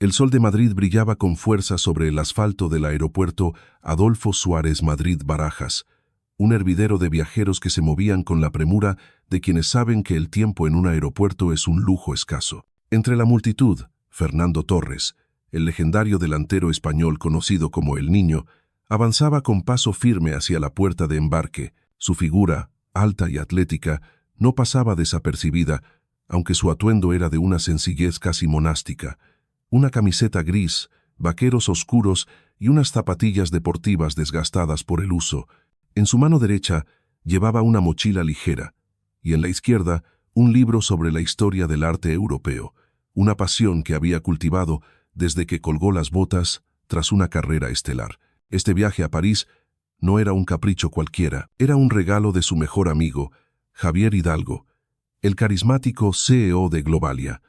El sol de Madrid brillaba con fuerza sobre el asfalto del aeropuerto Adolfo Suárez Madrid-Barajas, un hervidero de viajeros que se movían con la premura de quienes saben que el tiempo en un aeropuerto es un lujo escaso. Entre la multitud, Fernando Torres, el legendario delantero español conocido como El Niño, avanzaba con paso firme hacia la puerta de embarque. Su figura, alta y atlética, no pasaba desapercibida, aunque su atuendo era de una sencillez casi monástica. Una camiseta gris, vaqueros oscuros y unas zapatillas deportivas desgastadas por el uso. En su mano derecha llevaba una mochila ligera, y en la izquierda un libro sobre la historia del arte europeo, una pasión que había cultivado desde que colgó las botas tras una carrera estelar. Este viaje a París no era un capricho cualquiera, era un regalo de su mejor amigo, Javier Hidalgo, el carismático CEO de Globalia,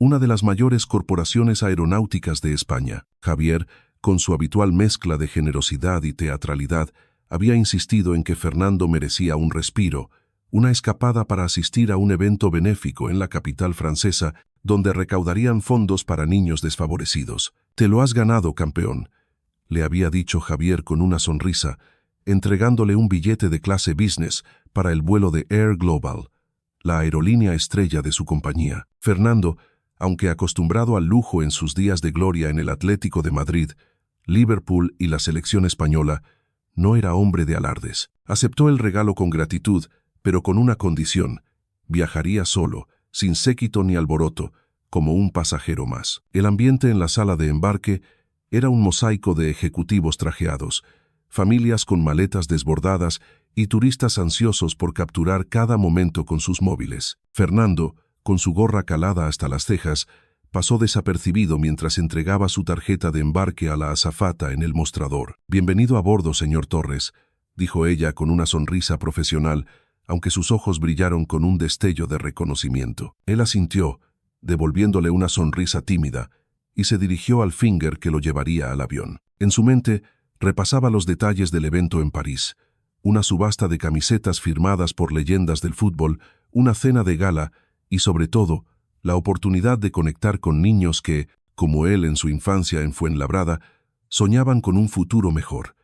una de las mayores corporaciones aeronáuticas de España. Javier, con su habitual mezcla de generosidad y teatralidad, había insistido en que Fernando merecía un respiro, una escapada para asistir a un evento benéfico en la capital francesa donde recaudarían fondos para niños desfavorecidos. «Te lo has ganado, campeón», le había dicho Javier con una sonrisa, entregándole un billete de clase business para el vuelo de Air Global, la aerolínea estrella de su compañía. Fernando, aunque acostumbrado al lujo en sus días de gloria en el Atlético de Madrid, Liverpool y la selección española, no era hombre de alardes. Aceptó el regalo con gratitud, pero con una condición: viajaría solo, sin séquito ni alboroto, como un pasajero más. El ambiente en la sala de embarque era un mosaico de ejecutivos trajeados, familias con maletas desbordadas y turistas ansiosos por capturar cada momento con sus móviles. Fernando, con su gorra calada hasta las cejas, pasó desapercibido mientras entregaba su tarjeta de embarque a la azafata en el mostrador. «Bienvenido a bordo, señor Torres», dijo ella con una sonrisa profesional, aunque sus ojos brillaron con un destello de reconocimiento. Él asintió, devolviéndole una sonrisa tímida, y se dirigió al Finger que lo llevaría al avión. En su mente, repasaba los detalles del evento en París: una subasta de camisetas firmadas por leyendas del fútbol, una cena de gala y, sobre todo, la oportunidad de conectar con niños que, como él en su infancia en Fuenlabrada, soñaban con un futuro mejor.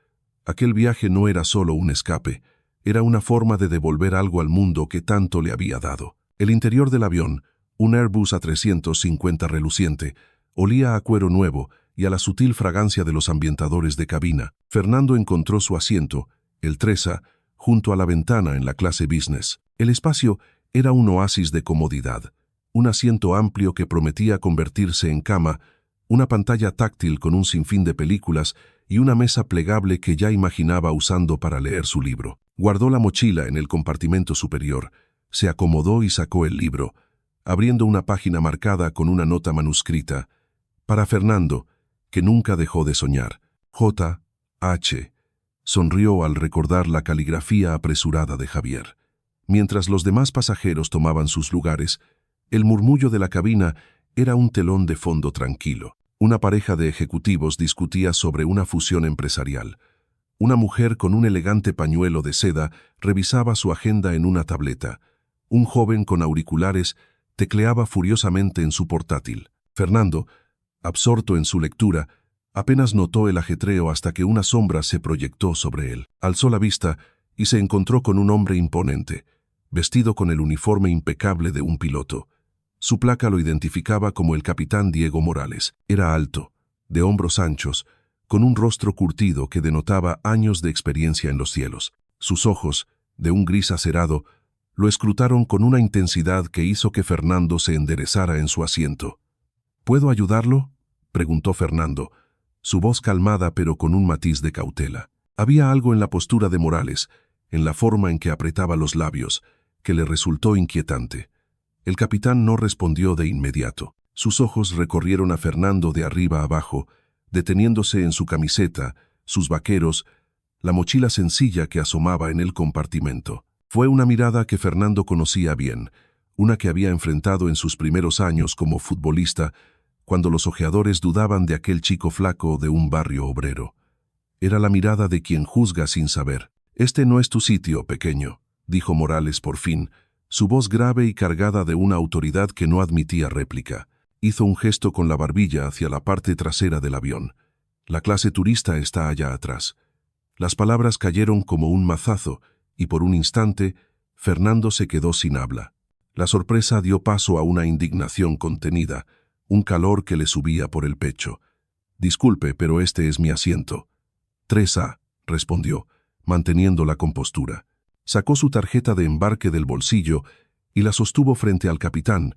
Aquel viaje no era solo un escape, era una forma de devolver algo al mundo que tanto le había dado. El interior del avión, un Airbus A350 reluciente, olía a cuero nuevo y a la sutil fragancia de los ambientadores de cabina. Fernando encontró su asiento, el Tresa, junto a la ventana en la clase business. El espacio era un oasis de comodidad, un asiento amplio que prometía convertirse en cama, una pantalla táctil con un sinfín de películas y una mesa plegable que ya imaginaba usando para leer su libro. Guardó la mochila en el compartimento superior, se acomodó y sacó el libro, abriendo una página marcada con una nota manuscrita. Para Fernando, que nunca dejó de soñar. J.H. Sonrió al recordar la caligrafía apresurada de Javier. Mientras los demás pasajeros tomaban sus lugares, el murmullo de la cabina era un telón de fondo tranquilo. Una pareja de ejecutivos discutía sobre una fusión empresarial. Una mujer con un elegante pañuelo de seda revisaba su agenda en una tableta. Un joven con auriculares tecleaba furiosamente en su portátil. Fernando, absorto en su lectura, apenas notó el ajetreo hasta que una sombra se proyectó sobre él. Alzó la vista y se encontró con un hombre imponente, vestido con el uniforme impecable de un piloto. Su placa lo identificaba como el capitán Diego Morales. Era alto, de hombros anchos, con un rostro curtido que denotaba años de experiencia en los cielos. Sus ojos, de un gris acerado, lo escrutaron con una intensidad que hizo que Fernando se enderezara en su asiento. «¿Puedo ayudarlo?», preguntó Fernando, su voz calmada pero con un matiz de cautela. Había algo en la postura de Morales, en la forma en que apretaba los labios, que le resultó inquietante. El capitán no respondió de inmediato. Sus ojos recorrieron a Fernando de arriba a abajo, deteniéndose en su camiseta, sus vaqueros, la mochila sencilla que asomaba en el compartimento. Fue una mirada que Fernando conocía bien, una que había enfrentado en sus primeros años como futbolista, cuando los ojeadores dudaban de aquel chico flaco de un barrio obrero. Era la mirada de quien juzga sin saber. «Este no es tu sitio, pequeño», dijo Morales por fin, su voz grave y cargada de una autoridad que no admitía réplica. Hizo un gesto con la barbilla hacia la parte trasera del avión. La clase turista está allá atrás. Las palabras cayeron como un mazazo y por un instante Fernando se quedó sin habla. La sorpresa dio paso a una indignación contenida, un calor que le subía por el pecho. «Disculpe, pero este es mi asiento». 3A, respondió, manteniendo la compostura. Sacó su tarjeta de embarque del bolsillo y la sostuvo frente al capitán,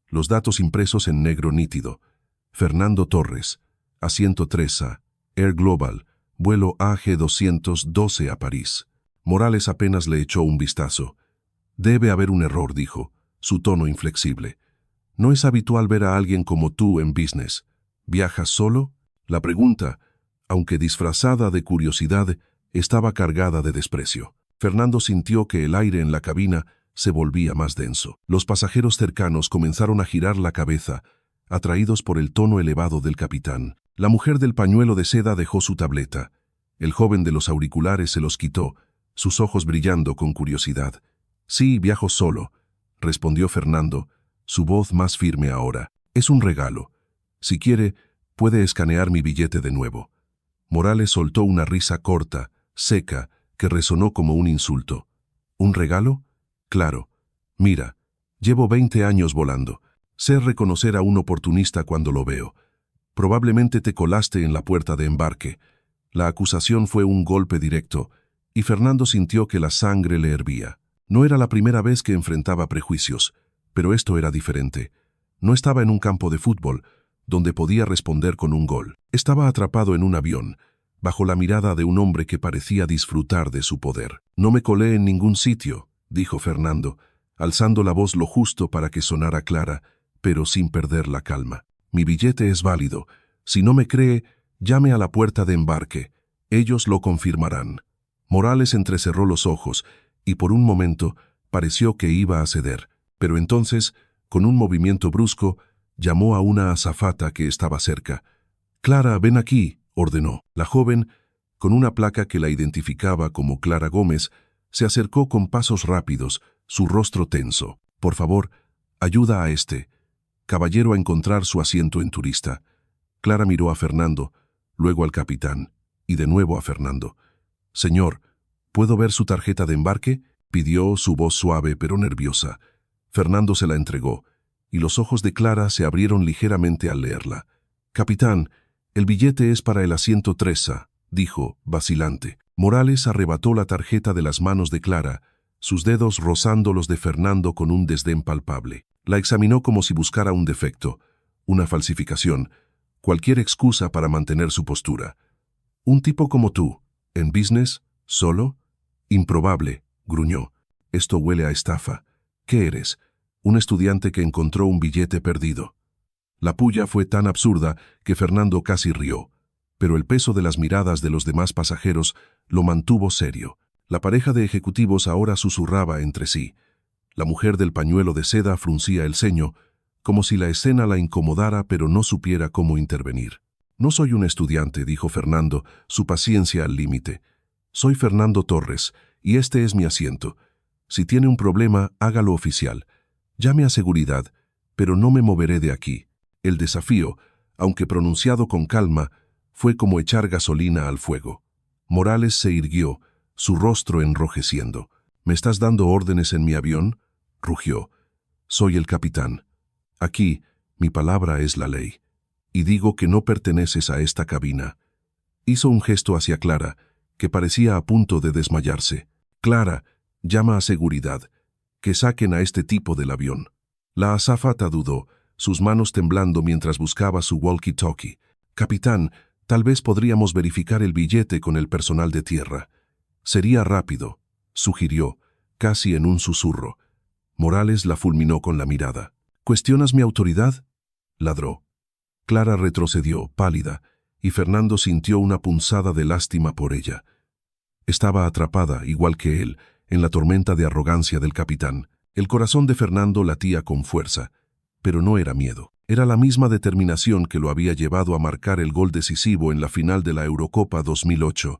los datos impresos en negro nítido. Fernando Torres, asiento 3A, Air Global, vuelo AG212 a París. Morales apenas le echó un vistazo. «Debe haber un error», dijo, su tono inflexible. «No es habitual ver a alguien como tú en business. ¿Viajas solo?» La pregunta, aunque disfrazada de curiosidad, estaba cargada de desprecio. Fernando sintió que el aire en la cabina se volvía más denso. Los pasajeros cercanos comenzaron a girar la cabeza, atraídos por el tono elevado del capitán. La mujer del pañuelo de seda dejó su tableta. El joven de los auriculares se los quitó, sus ojos brillando con curiosidad. «Sí, viajo solo», respondió Fernando, su voz más firme ahora. «Es un regalo. Si quiere, puede escanear mi billete de nuevo». Morales soltó una risa corta, seca, que resonó como un insulto. «¿Un regalo? Claro. Mira, llevo 20 años volando. Sé reconocer a un oportunista cuando lo veo. Probablemente te colaste en la puerta de embarque». La acusación fue un golpe directo, y Fernando sintió que la sangre le hervía. No era la primera vez que enfrentaba prejuicios, pero esto era diferente. No estaba en un campo de fútbol, donde podía responder con un gol. Estaba atrapado en un avión, bajo la mirada de un hombre que parecía disfrutar de su poder. «No me colé en ningún sitio», dijo Fernando, alzando la voz lo justo para que sonara clara, pero sin perder la calma. «Mi billete es válido. Si no me cree, llame a la puerta de embarque. Ellos lo confirmarán». Morales entrecerró los ojos y por un momento pareció que iba a ceder, pero entonces, con un movimiento brusco, llamó a una azafata que estaba cerca. «Clara, ven aquí», ordenó. La joven, con una placa que la identificaba como Clara Gómez, se acercó con pasos rápidos, su rostro tenso. «Por favor, ayuda a este caballero a encontrar su asiento en turista». Clara miró a Fernando, luego al capitán, y de nuevo a Fernando. «Señor, ¿puedo ver su tarjeta de embarque?», pidió, su voz suave pero nerviosa. Fernando se la entregó, y los ojos de Clara se abrieron ligeramente al leerla. «Capitán, el billete es para el asiento 3A», dijo, vacilante. Morales arrebató la tarjeta de las manos de Clara, sus dedos rozando los de Fernando con un desdén palpable. La examinó como si buscara un defecto, una falsificación, cualquier excusa para mantener su postura. «Un tipo como tú, en business, solo, improbable», gruñó. «Esto huele a estafa. ¿Qué eres? ¿Un estudiante que encontró un billete perdido?». La pulla fue tan absurda que Fernando casi rió, pero el peso de las miradas de los demás pasajeros lo mantuvo serio. La pareja de ejecutivos ahora susurraba entre sí. La mujer del pañuelo de seda fruncía el ceño, como si la escena la incomodara pero no supiera cómo intervenir. «No soy un estudiante», dijo Fernando, su paciencia al límite. «Soy Fernando Torres, y este es mi asiento. Si tiene un problema, hágalo oficial. Llame a seguridad, pero no me moveré de aquí». El desafío, aunque pronunciado con calma, fue como echar gasolina al fuego. Morales se irguió, su rostro enrojeciendo. «¿Me estás dando órdenes en mi avión?», rugió. «Soy el capitán. Aquí, mi palabra es la ley. Y digo que no perteneces a esta cabina». Hizo un gesto hacia Clara, que parecía a punto de desmayarse. «Clara, llama a seguridad. Que saquen a este tipo del avión». La azafata dudó, sus manos temblando mientras buscaba su walkie-talkie. «Capitán, tal vez podríamos verificar el billete con el personal de tierra». «Sería rápido», sugirió, casi en un susurro. Morales la fulminó con la mirada. «¿Cuestionas mi autoridad?», ladró. Clara retrocedió, pálida, y Fernando sintió una punzada de lástima por ella. Estaba atrapada, igual que él, en la tormenta de arrogancia del capitán. El corazón de Fernando latía con fuerza, pero no era miedo. Era la misma determinación que lo había llevado a marcar el gol decisivo en la final de la Eurocopa 2008.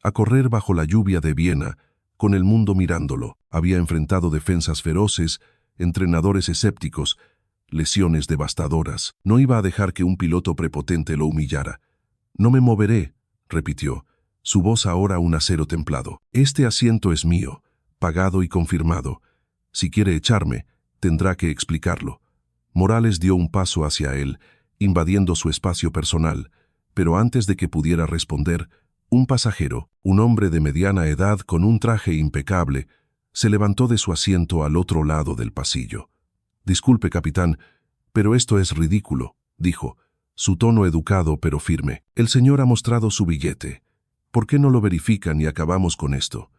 A correr bajo la lluvia de Viena, con el mundo mirándolo. Había enfrentado defensas feroces, entrenadores escépticos, lesiones devastadoras. No iba a dejar que un piloto prepotente lo humillara. «No me moveré», repitió, su voz ahora un acero templado. «Este asiento es mío, pagado y confirmado. Si quiere echarme, tendrá que explicarlo». Morales dio un paso hacia él, invadiendo su espacio personal, pero antes de que pudiera responder, un pasajero, un hombre de mediana edad con un traje impecable, se levantó de su asiento al otro lado del pasillo. «Disculpe, capitán, pero esto es ridículo», dijo, su tono educado pero firme. «El señor ha mostrado su billete. ¿Por qué no lo verifican y acabamos con esto?»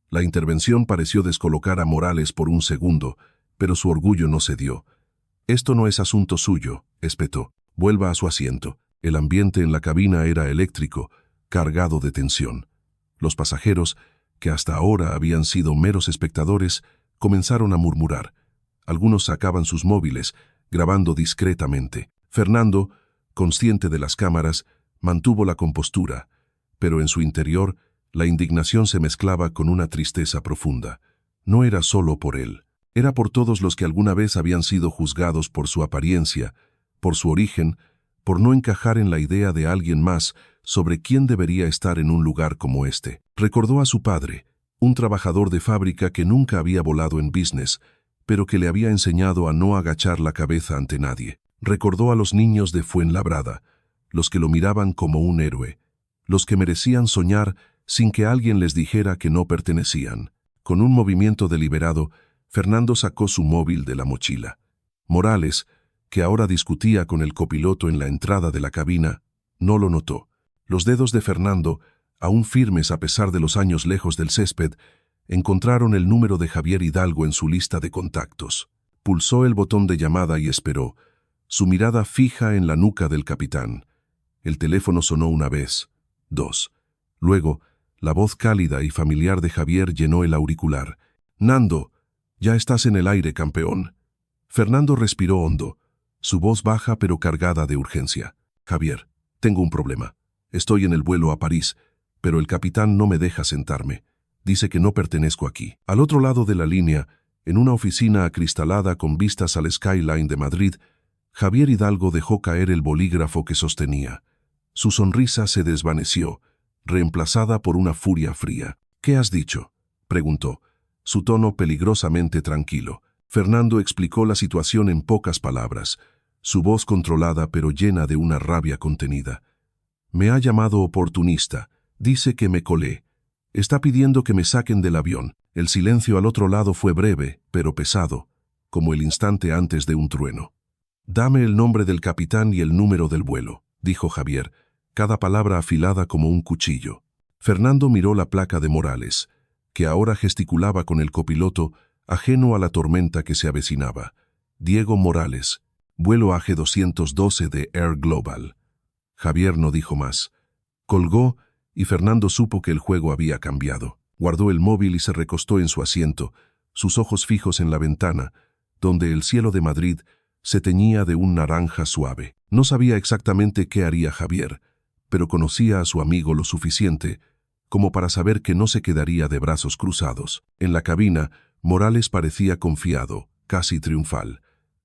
La intervención pareció descolocar a Morales por un segundo, pero su orgullo no cedió. «Esto no es asunto suyo», espetó. «Vuelva a su asiento». El ambiente en la cabina era eléctrico, cargado de tensión. Los pasajeros, que hasta ahora habían sido meros espectadores, comenzaron a murmurar. Algunos sacaban sus móviles, grabando discretamente. Fernando, consciente de las cámaras, mantuvo la compostura, pero en su interior la indignación se mezclaba con una tristeza profunda. No era solo por él, era por todos los que alguna vez habían sido juzgados por su apariencia, por su origen, por no encajar en la idea de alguien más sobre quién debería estar en un lugar como este. Recordó a su padre, un trabajador de fábrica que nunca había volado en business, pero que le había enseñado a no agachar la cabeza ante nadie. Recordó a los niños de Fuenlabrada, los que lo miraban como un héroe, los que merecían soñar sin que alguien les dijera que no pertenecían. Con un movimiento deliberado, Fernando sacó su móvil de la mochila. Morales, que ahora discutía con el copiloto en la entrada de la cabina, no lo notó. Los dedos de Fernando, aún firmes a pesar de los años lejos del césped, encontraron el número de Javier Hidalgo en su lista de contactos. Pulsó el botón de llamada y esperó, su mirada fija en la nuca del capitán. El teléfono sonó una vez, dos. Luego, la voz cálida y familiar de Javier llenó el auricular. «Nando, ya estás en el aire, campeón». Fernando respiró hondo, su voz baja pero cargada de urgencia. «Javier, tengo un problema. Estoy en el vuelo a París, pero el capitán no me deja sentarme. Dice que no pertenezco aquí». Al otro lado de la línea, en una oficina acristalada con vistas al skyline de Madrid, Javier Hidalgo dejó caer el bolígrafo que sostenía. Su sonrisa se desvaneció, reemplazada por una furia fría. «¿Qué has dicho?», preguntó, su tono peligrosamente tranquilo. Fernando explicó la situación en pocas palabras, su voz controlada pero llena de una rabia contenida. «Me ha llamado oportunista, dice que me colé. Está pidiendo que me saquen del avión». El silencio al otro lado fue breve, pero pesado, como el instante antes de un trueno. «Dame el nombre del capitán y el número del vuelo», dijo Javier, cada palabra afilada como un cuchillo. Fernando miró la placa de Morales, que ahora gesticulaba con el copiloto, ajeno a la tormenta que se avecinaba. «Diego Morales, vuelo AG212 de Air Global». Javier no dijo más. Colgó y Fernando supo que el juego había cambiado. Guardó el móvil y se recostó en su asiento, sus ojos fijos en la ventana, donde el cielo de Madrid se teñía de un naranja suave. No sabía exactamente qué haría Javier, pero conocía a su amigo lo suficiente como para saber que no se quedaría de brazos cruzados. En la cabina, Morales parecía confiado, casi triunfal.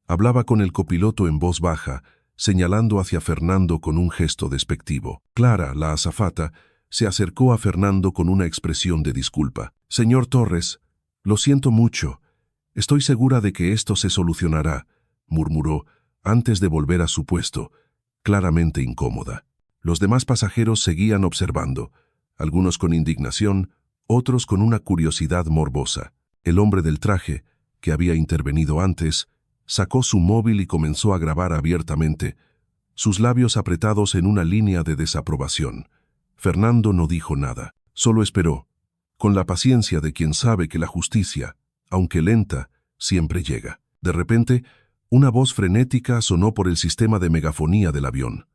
Hablaba con el copiloto en voz baja, señalando hacia Fernando con un gesto despectivo. Clara, la azafata, se acercó a Fernando con una expresión de disculpa. «Señor Torres, lo siento mucho. Estoy segura de que esto se solucionará», murmuró, antes de volver a su puesto, claramente incómoda. Los demás pasajeros seguían observando, algunos con indignación, otros con una curiosidad morbosa. El hombre del traje, que había intervenido antes, sacó su móvil y comenzó a grabar abiertamente, sus labios apretados en una línea de desaprobación. Fernando no dijo nada, solo esperó, con la paciencia de quien sabe que la justicia, aunque lenta, siempre llega. De repente, una voz frenética sonó por el sistema de megafonía del avión.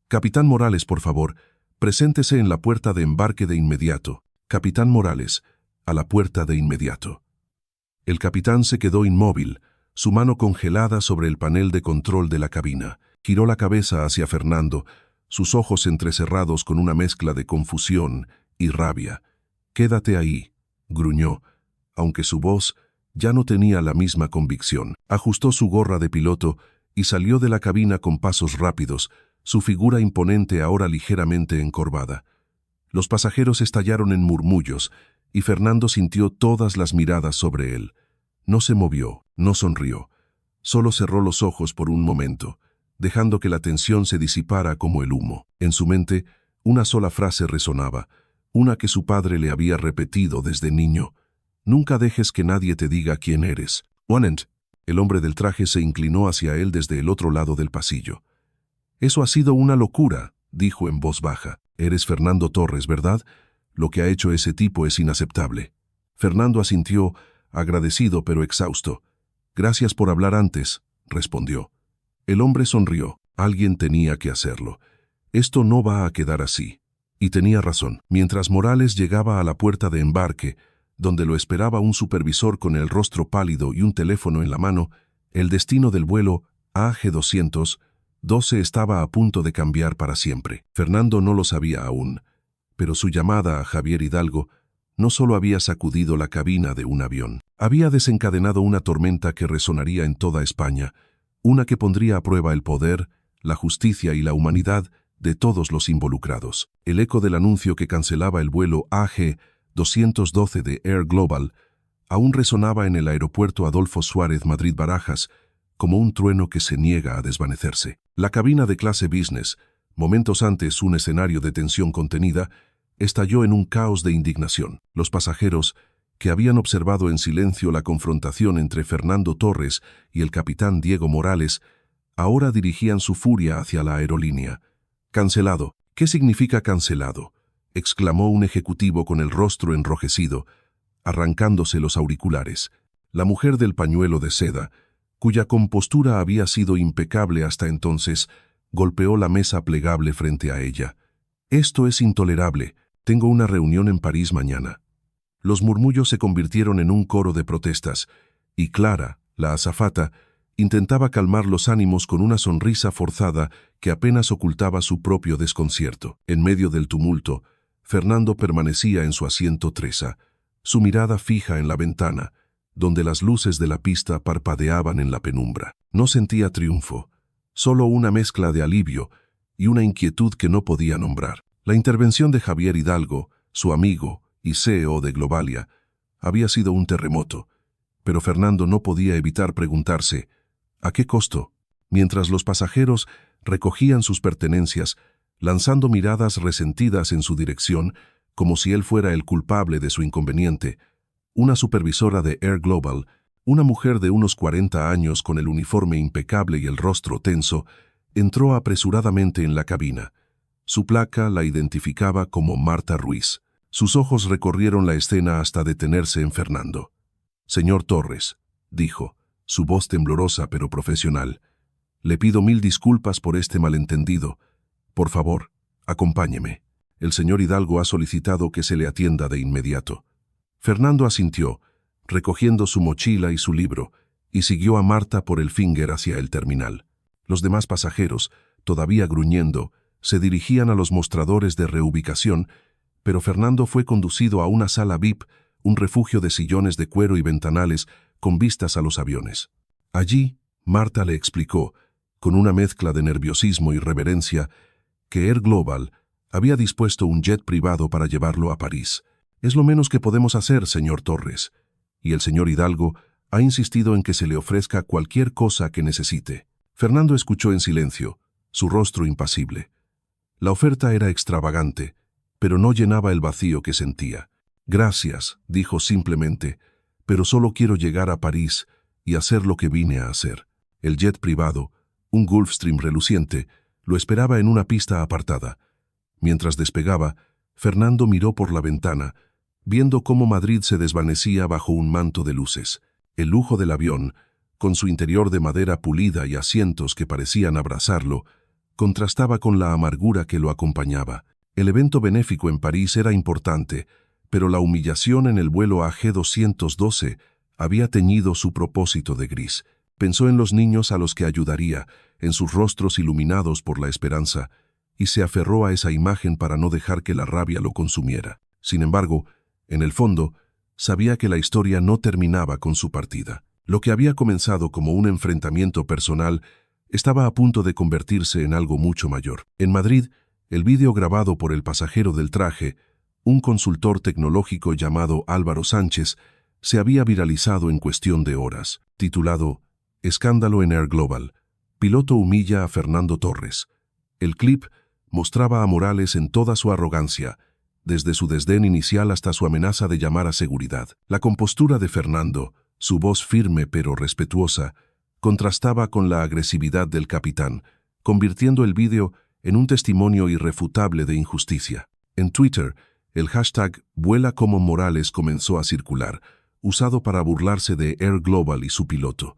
«Capitán Morales, por favor, preséntese en la puerta de embarque de inmediato. Capitán Morales, a la puerta de inmediato». El capitán se quedó inmóvil, su mano congelada sobre el panel de control de la cabina. Giró la cabeza hacia Fernando, sus ojos entrecerrados con una mezcla de confusión y rabia. «Quédate ahí», gruñó, aunque su voz ya no tenía la misma convicción. Ajustó su gorra de piloto y salió de la cabina con pasos rápidos, su figura imponente ahora ligeramente encorvada. Los pasajeros estallaron en murmullos, y Fernando sintió todas las miradas sobre él. No se movió, no sonrió. Solo cerró los ojos por un momento, dejando que la tensión se disipara como el humo. En su mente, una sola frase resonaba, una que su padre le había repetido desde niño. Nunca dejes que nadie te diga quién eres. Wanent. El hombre del traje se inclinó hacia él desde el otro lado del pasillo. Eso ha sido una locura, dijo en voz baja. Eres Fernando Torres, ¿verdad? Lo que ha hecho ese tipo es inaceptable. Fernando asintió, agradecido pero exhausto. Gracias por hablar antes, respondió. El hombre sonrió. Alguien tenía que hacerlo. Esto no va a quedar así. Y tenía razón. Mientras Morales llegaba a la puerta de embarque, donde lo esperaba un supervisor con el rostro pálido y un teléfono en la mano, el destino del vuelo AG-212 estaba a punto de cambiar para siempre. Fernando no lo sabía aún, pero su llamada a Javier Hidalgo no solo había sacudido la cabina de un avión, había desencadenado una tormenta que resonaría en toda España, una que pondría a prueba el poder, la justicia y la humanidad de todos los involucrados. El eco del anuncio que cancelaba el vuelo AG-212 de Air Global aún resonaba en el aeropuerto Adolfo Suárez Madrid-Barajas como un trueno que se niega a desvanecerse. La cabina de clase business, momentos antes un escenario de tensión contenida, estalló en un caos de indignación. Los pasajeros, que habían observado en silencio la confrontación entre Fernando Torres y el capitán Diego Morales, ahora dirigían su furia hacia la aerolínea. «Cancelado. ¿Qué significa cancelado?», exclamó un ejecutivo con el rostro enrojecido, arrancándose los auriculares. La mujer del pañuelo de seda, cuya compostura había sido impecable hasta entonces, golpeó la mesa plegable frente a ella. «Esto es intolerable. Tengo una reunión en París mañana». Los murmullos se convirtieron en un coro de protestas, y Clara, la azafata, intentaba calmar los ánimos con una sonrisa forzada que apenas ocultaba su propio desconcierto. En medio del tumulto, Fernando permanecía en su asiento tresa, su mirada fija en la ventana, donde las luces de la pista parpadeaban en la penumbra. No sentía triunfo, solo una mezcla de alivio y una inquietud que no podía nombrar. La intervención de Javier Hidalgo, su amigo y CEO de Globalia, había sido un terremoto, pero Fernando no podía evitar preguntarse, ¿a qué costo? Mientras los pasajeros recogían sus pertenencias, lanzando miradas resentidas en su dirección, como si él fuera el culpable de su inconveniente, una supervisora de Air Global, una mujer de unos 40 años con el uniforme impecable y el rostro tenso, entró apresuradamente en la cabina. Su placa la identificaba como Marta Ruiz. Sus ojos recorrieron la escena hasta detenerse en Fernando. «Señor Torres», dijo, su voz temblorosa pero profesional, «le pido 1000 disculpas por este malentendido. Por favor, acompáñeme. El señor Hidalgo ha solicitado que se le atienda de inmediato». Fernando asintió, recogiendo su mochila y su libro, y siguió a Marta por el Finger hacia el terminal. Los demás pasajeros, todavía gruñendo, se dirigían a los mostradores de reubicación, pero Fernando fue conducido a una sala VIP, un refugio de sillones de cuero y ventanales con vistas a los aviones. Allí, Marta le explicó, con una mezcla de nerviosismo y reverencia, que Air Global había dispuesto un jet privado para llevarlo a París. «Es lo menos que podemos hacer, señor Torres, y el señor Hidalgo ha insistido en que se le ofrezca cualquier cosa que necesite». Fernando escuchó en silencio, su rostro impasible. La oferta era extravagante, pero no llenaba el vacío que sentía. «Gracias», dijo simplemente, «pero solo quiero llegar a París y hacer lo que vine a hacer». El jet privado, un Gulfstream reluciente, lo esperaba en una pista apartada. Mientras despegaba, Fernando miró por la ventana, viendo cómo Madrid se desvanecía bajo un manto de luces. El lujo del avión, con su interior de madera pulida y asientos que parecían abrazarlo, contrastaba con la amargura que lo acompañaba. El evento benéfico en París era importante, pero la humillación en el vuelo AG-212 había teñido su propósito de gris. Pensó en los niños a los que ayudaría, en sus rostros iluminados por la esperanza, y se aferró a esa imagen para no dejar que la rabia lo consumiera. Sin embargo, en el fondo, sabía que la historia no terminaba con su partida. Lo que había comenzado como un enfrentamiento personal estaba a punto de convertirse en algo mucho mayor. En Madrid, el vídeo grabado por el pasajero del traje, un consultor tecnológico llamado Álvaro Sánchez, se había viralizado en cuestión de horas, titulado Escándalo en Air Global. Piloto humilla a Fernando Torres. El clip mostraba a Morales en toda su arrogancia, desde su desdén inicial hasta su amenaza de llamar a seguridad. La compostura de Fernando, su voz firme pero respetuosa, contrastaba con la agresividad del capitán, convirtiendo el vídeo en un testimonio irrefutable de injusticia. En Twitter, el hashtag Vuela como Morales comenzó a circular, usado para burlarse de Air Global y su piloto.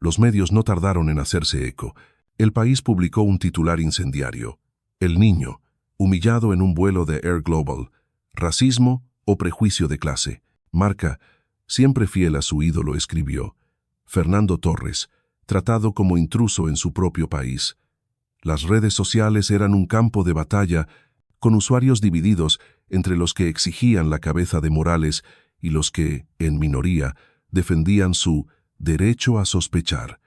Los medios no tardaron en hacerse eco. El País publicó un titular incendiario. El niño, humillado en un vuelo de Air Global. Racismo o prejuicio de clase. Marca, siempre fiel a su ídolo, escribió. Fernando Torres, tratado como intruso en su propio país. Las redes sociales eran un campo de batalla, con usuarios divididos entre los que exigían la cabeza de Morales y los que, en minoría, defendían su derecho a sospechar.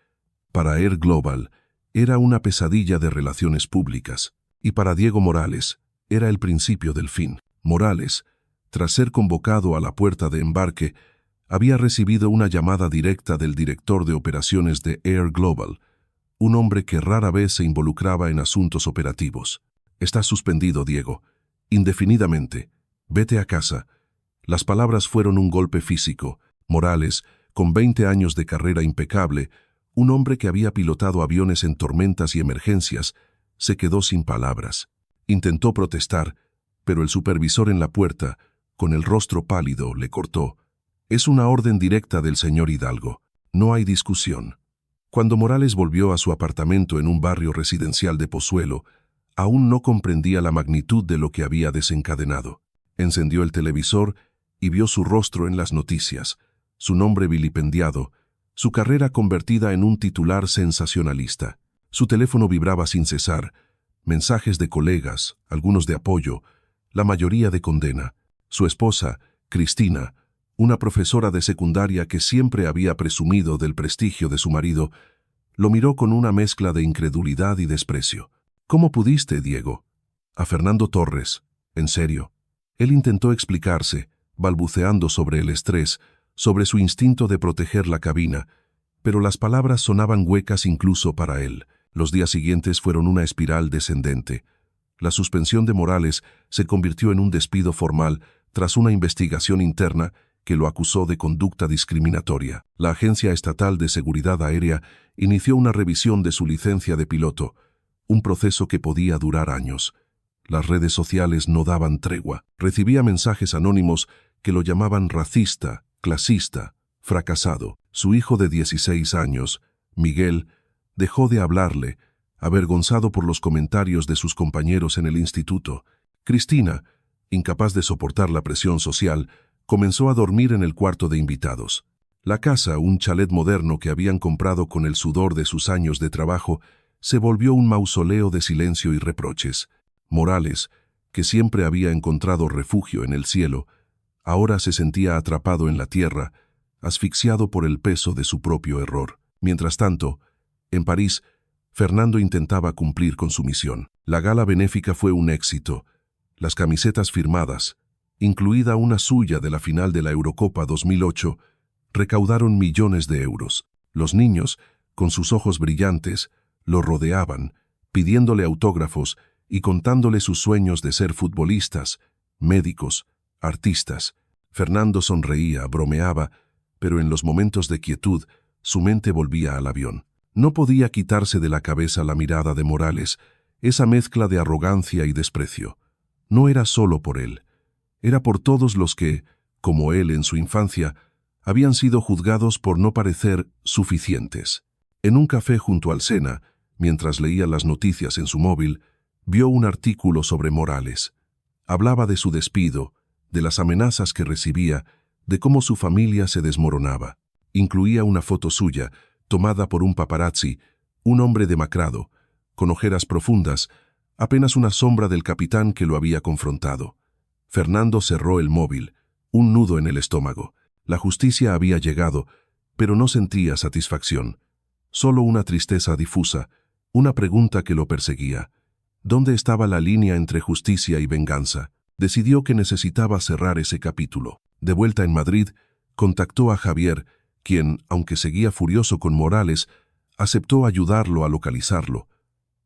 Para Air Global, era una pesadilla de relaciones públicas, y para Diego Morales, era el principio del fin. Morales, tras ser convocado a la puerta de embarque, había recibido una llamada directa del director de operaciones de Air Global, un hombre que rara vez se involucraba en asuntos operativos. Estás suspendido, Diego. Indefinidamente. Vete a casa. Las palabras fueron un golpe físico. Morales, con 20 años de carrera impecable, un hombre que había pilotado aviones en tormentas y emergencias, se quedó sin palabras. Intentó protestar, pero el supervisor en la puerta, con el rostro pálido, le cortó. Es una orden directa del señor Hidalgo. No hay discusión. Cuando Morales volvió a su apartamento en un barrio residencial de Pozuelo, aún no comprendía la magnitud de lo que había desencadenado. Encendió el televisor y vio su rostro en las noticias, su nombre vilipendiado, su carrera convertida en un titular sensacionalista. Su teléfono vibraba sin cesar, mensajes de colegas, algunos de apoyo, la mayoría de condena. Su esposa, Cristina, una profesora de secundaria que siempre había presumido del prestigio de su marido, lo miró con una mezcla de incredulidad y desprecio. ¿Cómo pudiste, Diego? A Fernando Torres, en serio. Él intentó explicarse, balbuceando sobre el estrés, sobre su instinto de proteger la cabina, pero las palabras sonaban huecas incluso para él. Los días siguientes fueron una espiral descendente. La suspensión de Morales se convirtió en un despido formal tras una investigación interna que lo acusó de conducta discriminatoria. La Agencia Estatal de Seguridad Aérea inició una revisión de su licencia de piloto, un proceso que podía durar años. Las redes sociales no daban tregua. Recibía mensajes anónimos que lo llamaban racista, clasista, fracasado. Su hijo de 16 años, Miguel, dejó de hablarle, avergonzado por los comentarios de sus compañeros en el instituto. Cristina, incapaz de soportar la presión social, comenzó a dormir en el cuarto de invitados. La casa, un chalet moderno que habían comprado con el sudor de sus años de trabajo, se volvió un mausoleo de silencio y reproches. Morales, que siempre había encontrado refugio en el cielo, ahora se sentía atrapado en la tierra, asfixiado por el peso de su propio error. Mientras tanto, en París, Fernando intentaba cumplir con su misión. La gala benéfica fue un éxito. Las camisetas firmadas, incluida una suya de la final de la Eurocopa 2008, recaudaron millones de euros. Los niños, con sus ojos brillantes, lo rodeaban, pidiéndole autógrafos y contándole sus sueños de ser futbolistas, médicos, artistas. Fernando sonreía, bromeaba, pero en los momentos de quietud, su mente volvía al avión. No podía quitarse de la cabeza la mirada de Morales, esa mezcla de arrogancia y desprecio. No era solo por él. Era por todos los que, como él en su infancia, habían sido juzgados por no parecer suficientes. En un café junto al Sena, mientras leía las noticias en su móvil, vio un artículo sobre Morales. Hablaba de su despido, de las amenazas que recibía, de cómo su familia se desmoronaba. Incluía una foto suya, tomada por un paparazzi, un hombre demacrado, con ojeras profundas, apenas una sombra del capitán que lo había confrontado. Fernando cerró el móvil, un nudo en el estómago. La justicia había llegado, pero no sentía satisfacción. Solo una tristeza difusa, Una pregunta que lo perseguía. ¿Dónde estaba la línea entre justicia y venganza? Decidió que necesitaba cerrar ese capítulo. De vuelta en Madrid, contactó a Javier, quien, aunque seguía furioso con Morales, aceptó ayudarlo a localizarlo.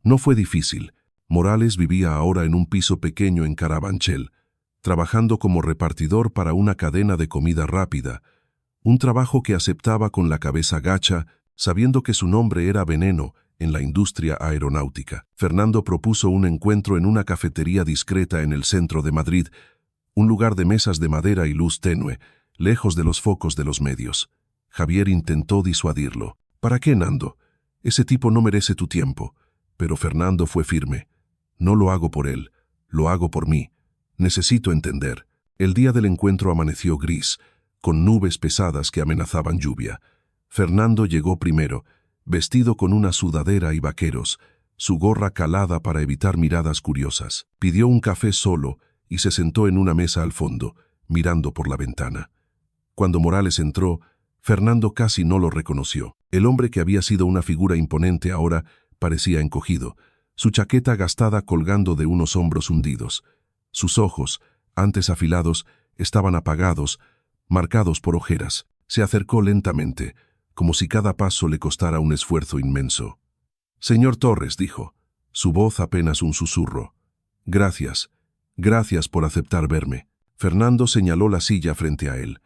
No fue difícil. Morales vivía ahora en un piso pequeño en Carabanchel, trabajando como repartidor para una cadena de comida rápida, un trabajo que aceptaba con la cabeza gacha, sabiendo que su nombre era veneno en la industria aeronáutica. Fernando propuso un encuentro en una cafetería discreta en el centro de Madrid, un lugar de mesas de madera y luz tenue, lejos de los focos de los medios. Javier intentó disuadirlo. ¿Para qué, Nando? Ese tipo no merece tu tiempo. Pero Fernando fue firme. No lo hago por él, lo hago por mí. Necesito entender. El día del encuentro amaneció gris, con nubes pesadas que amenazaban lluvia. Fernando llegó primero, vestido con una sudadera y vaqueros, su gorra calada para evitar miradas curiosas. Pidió un café solo y se sentó en una mesa al fondo, mirando por la ventana. Cuando Morales entró, Fernando casi no lo reconoció. El hombre que había sido una figura imponente ahora parecía encogido, su chaqueta gastada colgando de unos hombros hundidos. Sus ojos, antes afilados, estaban apagados, marcados por ojeras. Se acercó lentamente, como si cada paso le costara un esfuerzo inmenso. «Señor Torres», dijo, su voz apenas un susurro. «Gracias, gracias por aceptar verme». Fernando señaló la silla frente a él.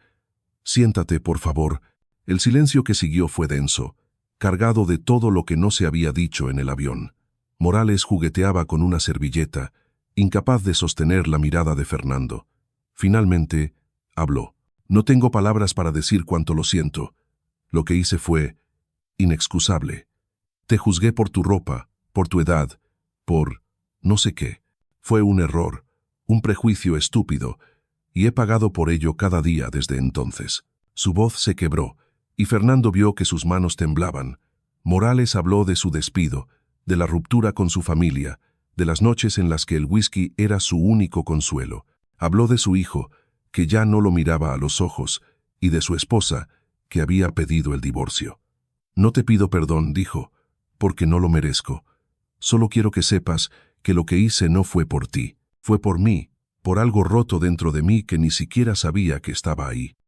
«Siéntate, por favor». El silencio que siguió fue denso, cargado de todo lo que no se había dicho en el avión. Morales jugueteaba con una servilleta, incapaz de sostener la mirada de Fernando. Finalmente, habló. «No tengo palabras para decir cuánto lo siento. Lo que hice fue inexcusable. Te juzgué por tu ropa, por tu edad, por no sé qué. Fue un error, un prejuicio estúpido, y he pagado por ello cada día desde entonces». Su voz se quebró, y Fernando vio que sus manos temblaban. Morales habló de su despido, de la ruptura con su familia, de las noches en las que el whisky era su único consuelo. Habló de su hijo, que ya no lo miraba a los ojos, y de su esposa, que había pedido el divorcio. «No te pido perdón», dijo, «porque no lo merezco. Solo quiero que sepas que lo que hice no fue por ti, fue por mí, por algo roto dentro de mí que ni siquiera sabía que estaba ahí».